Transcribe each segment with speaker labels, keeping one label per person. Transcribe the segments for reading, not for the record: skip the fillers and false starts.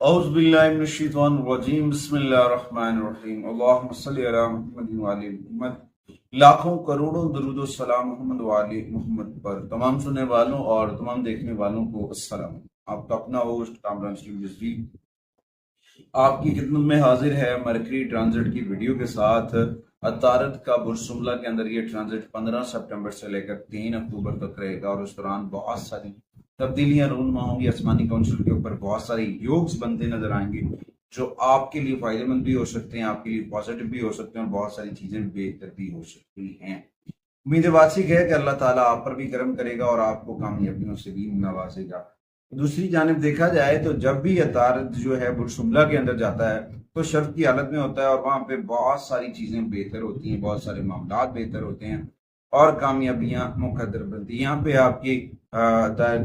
Speaker 1: اعوذ باللہ من الشیطان الرجیم بسم اللہ الرحمن الرحیم اللہم صلی علی محمد وعلی محمد لاکھوں کروڑوں درود و سلام محمد وعلی محمد پر تمام سننے والوں اور تمام دیکھنے والوں کو السلام۔ آپ کا اپنا ہوسٹ کامران اسٹوڈیو آپ کی خدمت میں حاضر ہے مرکری ٹرانزٹ کی ویڈیو کے ساتھ۔ عطارد کا برسملہ کے اندر یہ ٹرانزٹ 15 سپٹمبر سے لے کر 3 اکتوبر تک رہے گا، اور اس دوران بہت ساری تبدیلیاں رونما ہوں گی۔ آسمانی کونسل کے اوپر بہت سارے یوگز بنتے نظر آئیں گے جو آپ کے لیے فائدہ مند بھی ہو سکتے ہیں، آپ کے لیے پازیٹیو بھی ہو سکتے ہیں، اور بہت ساری چیزیں بہتر بھی ہو سکتی ہیں۔ امید واسق ہے کہ اللہ تعالیٰ آپ پر بھی کرم کرے گا اور آپ کو کامیابیوں سے بھی نوازے گا۔ دوسری جانب دیکھا جائے تو جب بھی عطارد جو ہے برسملہ کے اندر جاتا ہے تو شرط کی حالت میں ہوتا ہے، اور وہاں پہ بہت ساری چیزیں بہتر ہوتی ہیں، بہت سارے معاملات بہتر ہوتے ہیں اور کامیابیاں مقدر بنتی ہیں۔ یہاں پہ آپ کی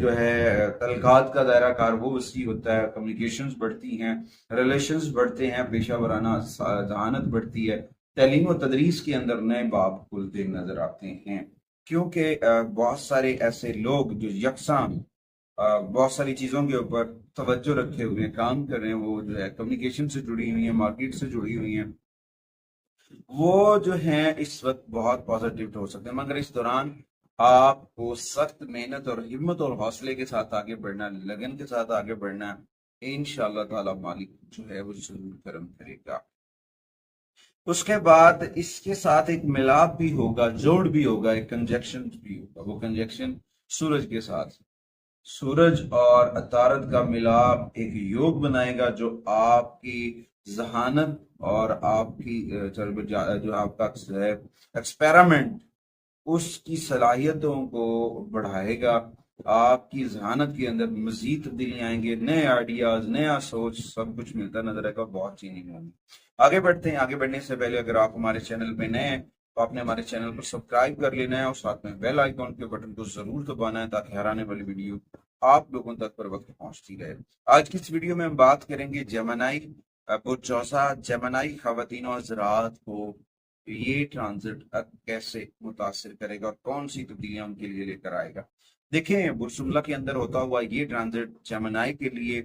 Speaker 1: جو ہے تعلقات کا دائرہ کار وہ وسیع ہوتا ہے، کمیونیکیشنز بڑھتی ہیں، ریلیشنز بڑھتے ہیں، پیشہ ورانہ ذہانت بڑھتی ہے، تعلیم و تدریس کے اندر نئے باب کھلتے نظر آتے ہیں، کیونکہ بہت سارے ایسے لوگ جو یکساں بہت ساری چیزوں کے اوپر توجہ رکھے ہوئے ہیں، کام کر رہے ہیں، وہ جو ہے کمیونیکیشن سے جڑی ہوئی ہیں، مارکیٹ سے جڑی ہوئی ہیں، وہ جو ہیں اس وقت بہت پازیٹیو ہو سکتے ہیں، مگر اس دوران آپ کو سخت محنت اور ہمت اور حوصلے کے ساتھ آگے بڑھنا ہے، لگن کے ساتھ آگے بڑھنا ہے۔ انشاءاللہ تعالی مالک جو ہے وہ ضرور کرم کرے گا۔ اس کے بعد اس کے ساتھ ایک ملاپ بھی ہوگا، جوڑ بھی ہوگا، ایک کنجیکشن بھی ہوگا، وہ کنجیکشن سورج کے ساتھ، سورج اور عطارد کا ملاپ ایک یوگ بنائے گا جو آپ کی ذہانت اور آپ کی جو آپ کا ایکسپیریمنٹ اس کی صلاحیتوں کو بڑھائے گا۔ آپ کی ذہانت کے اندر مزید تبدیلی آئیں گے، نئے آئیڈیاز، نیا سوچ، سب کچھ ملتا نظر آئے گا، بہت چینج ہوگی۔ آگے بڑھتے ہیں۔ آگے بڑھنے سے پہلے اگر آپ ہمارے چینل پہ نئے ہیں تو آپ نے ہمارے چینل کو سبسکرائب کر لینا ہے اور ساتھ میں بیل آئیکن کے بٹن کو ضرور دبانا ہے تاکہ ہر آنے والی ویڈیو آپ لوگوں تک پر وقت پہنچتی رہے۔ آج کی اس ویڈیو میں ہم بات کریں گے جیمنائی برجوزا جیمنائی خواتین اور زراعت کو یہ ٹرانزٹ کیسے متاثر کرے گا اور کون سی تبدیلیاں ان کے لیے لے کر آئے گا۔ دیکھیں، برسملہ کے اندر ہوتا ہوا یہ ٹرانزٹ جیمنائی کے لیے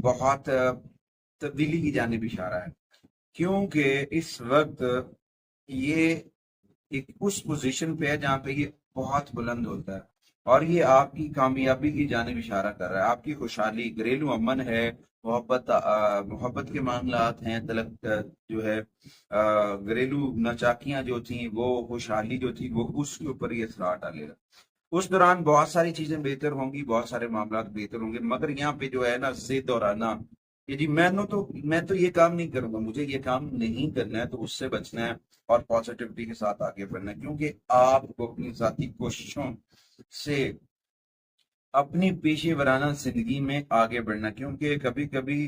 Speaker 1: بہت تبدیلی کی جانب اشارہ ہے، کیونکہ اس وقت یہ ایک اس پوزیشن پہ ہے جہاں پہ یہ بہت بلند ہوتا ہے، اور یہ آپ کی کامیابی کی جانب اشارہ کر رہا ہے۔ آپ کی خوشحالی، گھریلو امن ہے، محبت کے معاملات ہیں، تلق جو ہے گھریلو نچاکیاں جو تھیں، وہ خوشحالی جو تھی، وہ اس کے اوپر یہ اثرات ڈالے گا۔ اس دوران بہت ساری چیزیں بہتر ہوں گی، بہت سارے معاملات بہتر ہوں گے، مگر یہاں پہ جو ہے نا ضد اور آنا کہ جی میں تو یہ کام نہیں کروں گا، مجھے یہ کام نہیں کرنا ہے، تو اس سے بچنا ہے اور پازیٹیوٹی کے ساتھ آگے بڑھنا ہے، کیونکہ آپ کو اپنی ذاتی کوششوں سے اپنی پیشے ورانہ زندگی میں آگے بڑھنا، کیونکہ کبھی کبھی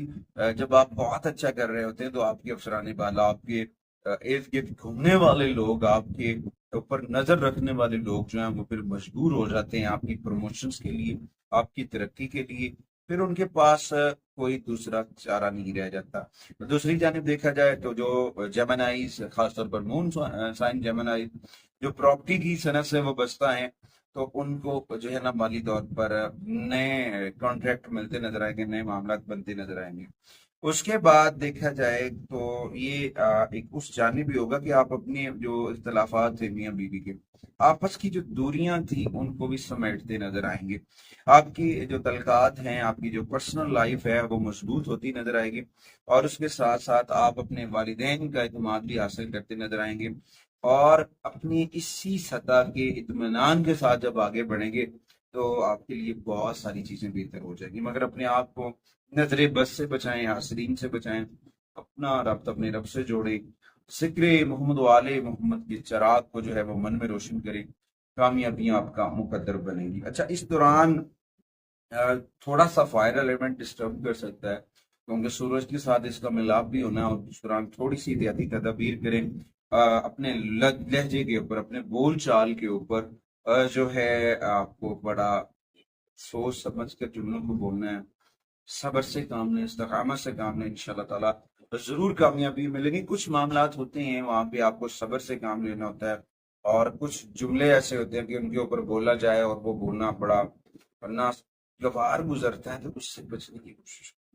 Speaker 1: جب آپ بہت اچھا کر رہے ہوتے ہیں تو آپ کے افسرانے بالا، آپ کے ارد گرد گھومنے والے لوگ، آپ کے اوپر نظر رکھنے والے لوگ جو ہیں وہ پھر مجبور ہو جاتے ہیں آپ کی پروموشنز کے لیے، آپ کی ترقی کے لیے، پھر ان کے پاس کوئی دوسرا چارہ نہیں رہ جاتا۔ دوسری جانب دیکھا جائے تو جو جیمنائیز، خاص طور پر مون سائن جیمنائی جو پراپرٹی کی صنعت سے وہ بستا ہیں، تو ان کو جو ہے نا مالی طور پر نئے کانٹریکٹ ملتے نظر آئیں گے، نئے معاملات بنتے نظر آئیں گے۔ اس کے بعد دیکھا جائے تو یہ ایک اس جانب بھی ہوگا کہ آپ اپنے جو اختلافات تھے میاں بیوی کے، آپس کی جو دوریاں تھیں ان کو بھی سمیٹتے نظر آئیں گے۔ آپ کی جو تعلقات ہیں، آپ کی جو پرسنل لائف ہے وہ مضبوط ہوتی نظر آئے گی، اور اس کے ساتھ ساتھ آپ اپنے والدین کا اعتماد بھی حاصل کرتے نظر آئیں گے، اور اپنی اسی سطح کے اطمینان کے ساتھ جب آگے بڑھیں گے تو آپ کے لیے بہت ساری چیزیں بہتر ہو جائیں گی، مگر اپنے آپ کو نظر بس سے بچائیں، حاسدین سے بچائیں، اپنا ربط اپنے رب سے جوڑیں، ذکر محمد و آل محمد کے چراغ کو جو ہے وہ من میں روشن کریں، کامیابیاں آپ کا مقدر بنیں گی۔ اچھا، اس دوران تھوڑا سا فائر ایلیمنٹ ڈسٹرب کر سکتا ہے، کیونکہ سورج کے ساتھ اس کا ملاپ بھی ہونا ہے، اور اس دوران تھوڑی سی احتیاطی تدابیر کریں، اپنے لہجے کے اوپر، اپنے بول چال کے اوپر جو ہے آپ کو بڑا سوچ سمجھ کر جملوں کو بولنا ہے، صبر سے کام لیں، استقامت سے کام لیں، انشاءاللہ تعالیٰ ضرور کامیابی ملے گی۔ کچھ معاملات ہوتے ہیں وہاں پہ آپ کو صبر سے کام لینا ہوتا ہے، اور کچھ جملے ایسے ہوتے ہیں کہ ان کے اوپر بولا جائے اور وہ بولنا بڑا ناگوار گزرتا ہے، تو اس سے بچنے کی کوشش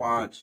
Speaker 1: 5,